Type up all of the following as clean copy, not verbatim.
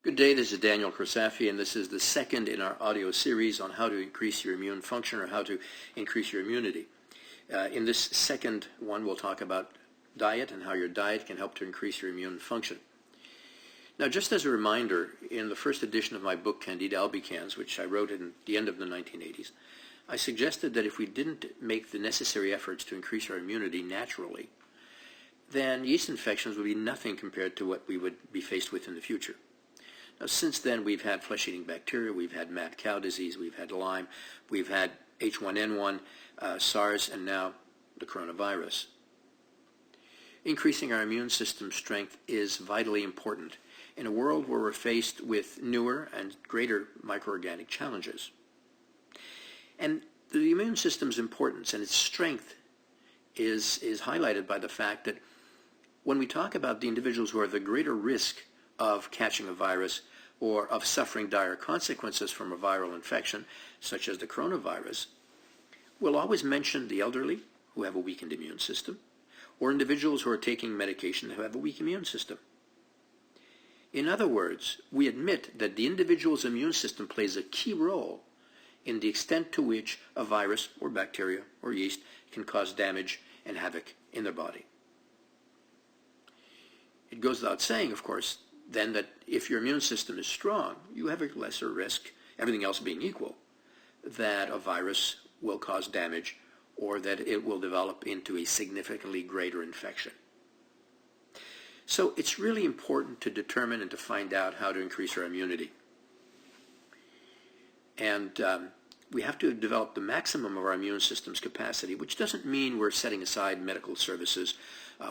Good day, this is Daniel Crisafi, and this is the second in our audio series on how to increase your immune function or how to increase your immunity. In this second one, we'll talk about diet and how your diet can help to increase your immune function. Now, just as a reminder, in the first edition of my book, Candida albicans, which I wrote in the end of the 1980s, I suggested that if we didn't make the necessary efforts to increase our immunity naturally, then yeast infections would be nothing compared to what we would be faced with in the future. Now, since then, we've had flesh-eating bacteria, we've had mad cow disease, we've had Lyme, we've had H1N1, SARS, and now the coronavirus. Increasing our immune system strength is vitally important in a world where we're faced with newer and greater microorganic challenges. And the immune system's importance and its strength is highlighted by the fact that when we talk about the individuals who are the greater risk of catching a virus or of suffering dire consequences from a viral infection, such as the coronavirus, we'll always mention the elderly who have a weakened immune system, or individuals who are taking medication who have a weak immune system. In other words, we admit that the individual's immune system plays a key role in the extent to which a virus or bacteria or yeast can cause damage and havoc in their body. It goes without saying, of course, then that if your immune system is strong, you have a lesser risk, everything else being equal, that a virus will cause damage or that it will develop into a significantly greater infection. So it's really important to determine and to find out how to increase our immunity. And we have to develop the maximum of our immune system's capacity, which doesn't mean we're setting aside medical services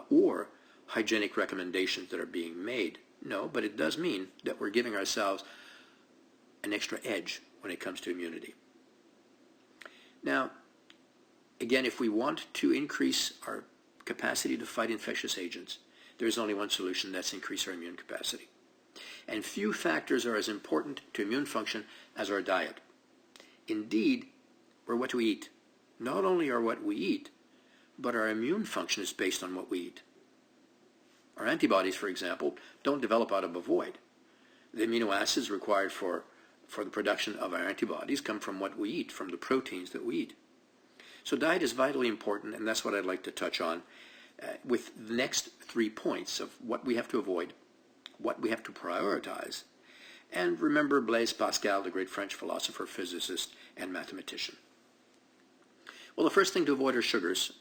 or hygienic recommendations that are being made. No, but it does mean that we're giving ourselves an extra edge when it comes to immunity. Now, again, if we want to increase our capacity to fight infectious agents, there's only one solution, that's increase our immune capacity. And few factors are as important to immune function as our diet. Indeed, or what we eat. Not only are what we eat, but our immune function is based on what we eat. Our antibodies, for example, don't develop out of a void. The amino acids required for the production of our antibodies come from what we eat, from the proteins that we eat. So diet is vitally important, and that's what I'd like to touch on with the next 3 points of what we have to avoid, what we have to prioritize, and remember Blaise Pascal, the great French philosopher, physicist, and mathematician. Well, the first thing to avoid are sugars.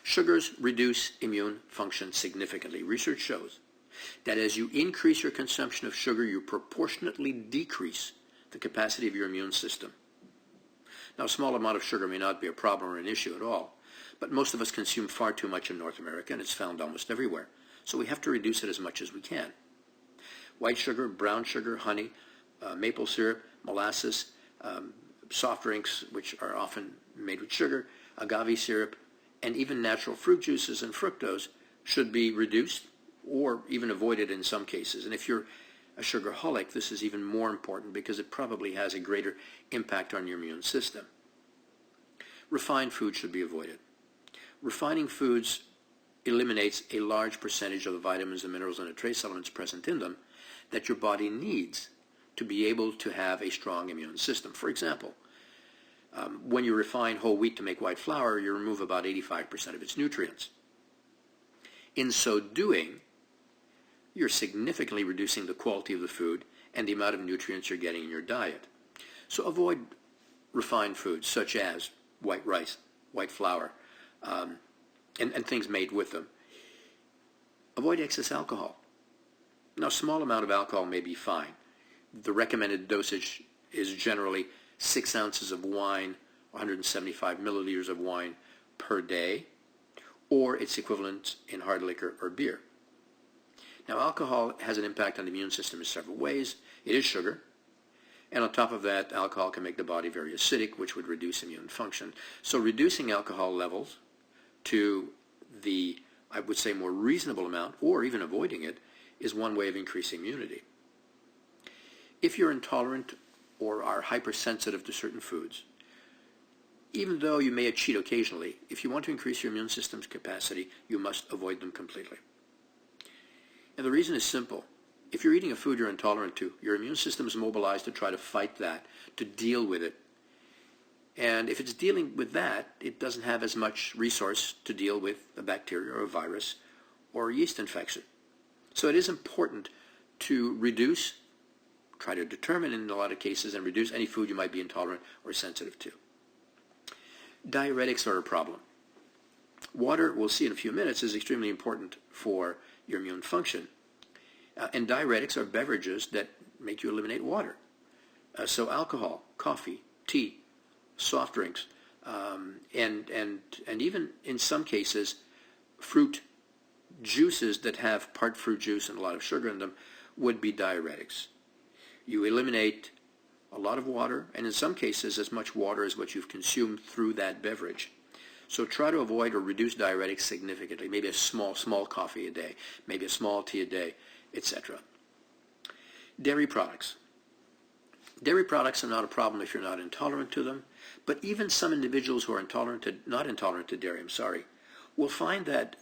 Sugars reduce immune function significantly. Research shows that as you increase your consumption of sugar, you proportionately decrease the capacity of your immune system. Now, a small amount of sugar may not be a problem or an issue at all, but most of us consume far too much in North America, and it's found almost everywhere. So we have to reduce it as much as we can. White sugar, brown sugar, honey, maple syrup, molasses, soft drinks, which are often made with sugar, agave syrup, and even natural fruit juices and fructose should be reduced or even avoided in some cases. And if you're a sugarholic, this is even more important because it probably has a greater impact on your immune system. Refined food should be avoided. Refining foods eliminates a large percentage of the vitamins and minerals and the trace elements present in them that your body needs to be able to have a strong immune system. For example, when you refine whole wheat to make white flour, you remove about 85% of its nutrients. In so doing, you're significantly reducing the quality of the food and the amount of nutrients you're getting in your diet. So avoid refined foods such as white rice, white flour, and things made with them. Avoid excess alcohol. Now, a small amount of alcohol may be fine. The recommended dosage is generally 6 ounces of wine, 175 milliliters of wine per day, or its equivalent in hard liquor or beer. Now, alcohol has an impact on the immune system in several ways. It is sugar, and on top of that, alcohol can make the body very acidic, which would reduce immune function. So reducing alcohol levels to the, I would say, more reasonable amount, or even avoiding it, is one way of increasing immunity. If you're intolerant or are hypersensitive to certain foods, even though you may cheat occasionally, if you want to increase your immune system's capacity, you must avoid them completely. And the reason is simple. if you're eating a food you're intolerant to, your immune system is mobilized to try to fight that, to deal with it. And if it's dealing with that, it doesn't have as much resource to deal with a bacteria or a virus or a yeast infection. So it is important to reduce, try to determine in a lot of cases, and reduce any food you might be intolerant or sensitive to. Diuretics are a problem. Water, we'll see in a few minutes, is extremely important for your immune function. And diuretics are beverages that make you eliminate water. So alcohol, coffee, tea, soft drinks, and even in some cases, fruit juices that have part fruit juice and a lot of sugar in them would be diuretics. You eliminate a lot of water, and in some cases as much water as what you've consumed through that beverage. So try to avoid or reduce diuretics significantly, maybe a small coffee a day, maybe a small tea a day, etc. Dairy products. Dairy products are not a problem if you're not intolerant to them, but even some individuals who are not intolerant to dairy, will find that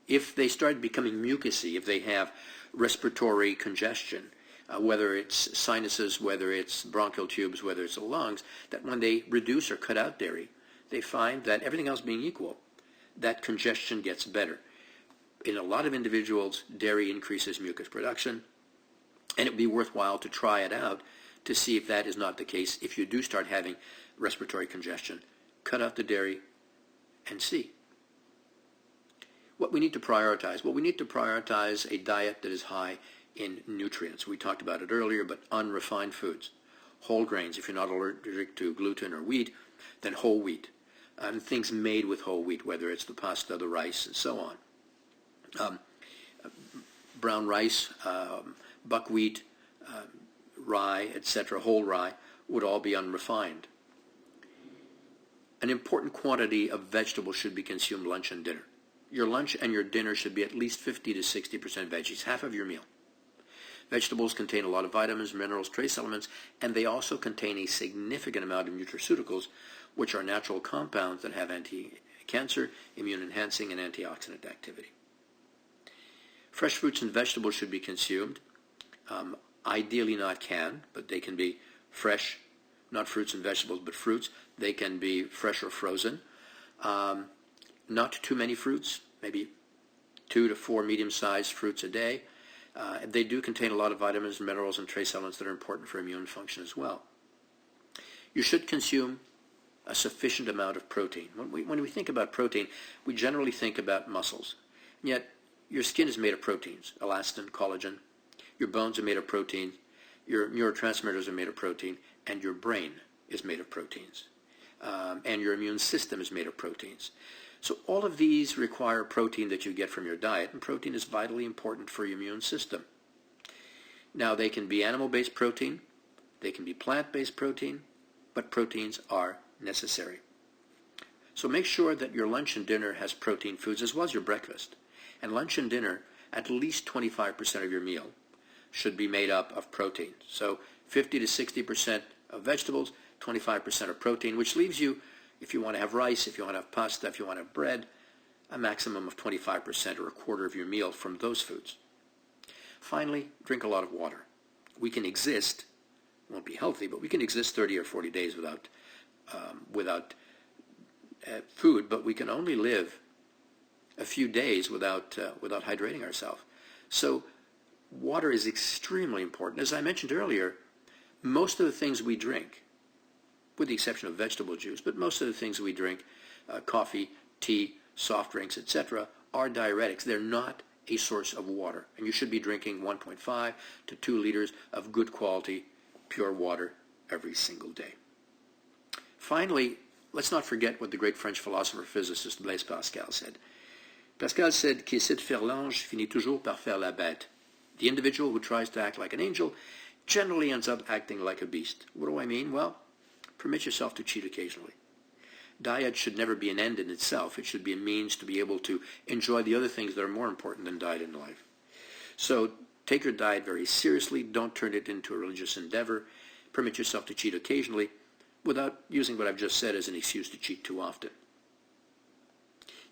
if they start becoming mucousy, if they have respiratory congestion, whether it's sinuses, whether it's bronchial tubes, whether it's the lungs, that when they reduce or cut out dairy, they find that everything else being equal, that congestion gets better. In a lot of individuals, dairy increases mucus production, and it would be worthwhile to try it out to see if that is not the case. If you do start having respiratory congestion, cut out the dairy and see. What we need to prioritize? Well, we need to prioritize a diet that is high in nutrients. We talked about it earlier, but unrefined foods. Whole grains, if you're not allergic to gluten or wheat, then whole wheat. And things made with whole wheat, whether it's the pasta, the rice, and so on. Brown rice, buckwheat, rye, etc., whole rye, would all be unrefined. An important quantity of vegetables should be consumed lunch and dinner. Your lunch and your dinner should be at least 50 to 60% veggies, half of your meal. Vegetables contain a lot of vitamins, minerals, trace elements, and they also contain a significant amount of nutraceuticals, which are natural compounds that have anti-cancer, immune-enhancing, and antioxidant activity. Fresh fruits and vegetables should be consumed, ideally not canned, but they can be fresh, not fruits and vegetables, but fruits. They can be fresh or frozen. Not too many fruits, maybe 2 to 4 medium-sized fruits a day. They do contain a lot of vitamins, minerals, and trace elements that are important for immune function as well. You should consume a sufficient amount of protein. When we think about protein, we generally think about muscles. And yet, your skin is made of proteins, elastin, collagen. Your bones are made of protein. Your neurotransmitters are made of protein. And your brain is made of proteins. And your immune system is made of proteins. So all of these require protein that you get from your diet, and protein is vitally important for your immune system. Now, they can be animal-based protein, they can be plant-based protein, but proteins are necessary. So make sure that your lunch and dinner has protein foods as well as your breakfast. And lunch and dinner, at least 25% of your meal should be made up of protein. So 50 to 60% of vegetables, 25% of protein, which leaves you, if you want to have rice, if you want to have pasta, if you want to have bread, a maximum of 25% or a quarter of your meal from those foods. Finally, drink a lot of water. We can exist, won't be healthy, but we can exist 30 or 40 days without food, but we can only live a few days without hydrating ourselves. So water is extremely important. As I mentioned earlier, most of the things we drink, with the exception of vegetable juice, but most of the things we drink, coffee, tea, soft drinks, etc., are diuretics. They're not a source of water. And you should be drinking 1.5 to 2 liters of good quality, pure water every single day. Finally, let's not forget what the great French philosopher-physicist Blaise Pascal said. Pascal said, "Qui essaie de faire l'ange finit toujours par faire la bête." The individual who tries to act like an angel generally ends up acting like a beast. What do I mean? Well, permit yourself to cheat occasionally. Diet should never be an end in itself. It should be a means to be able to enjoy the other things that are more important than diet in life. So take your diet very seriously. Don't turn it into a religious endeavor. Permit yourself to cheat occasionally without using what I've just said as an excuse to cheat too often.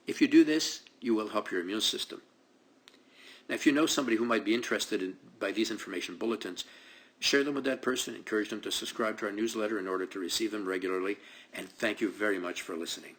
If you do this, you will help your immune system. Now, if you know somebody who might be interested by these information bulletins, share them with that person, encourage them to subscribe to our newsletter in order to receive them regularly, and thank you very much for listening.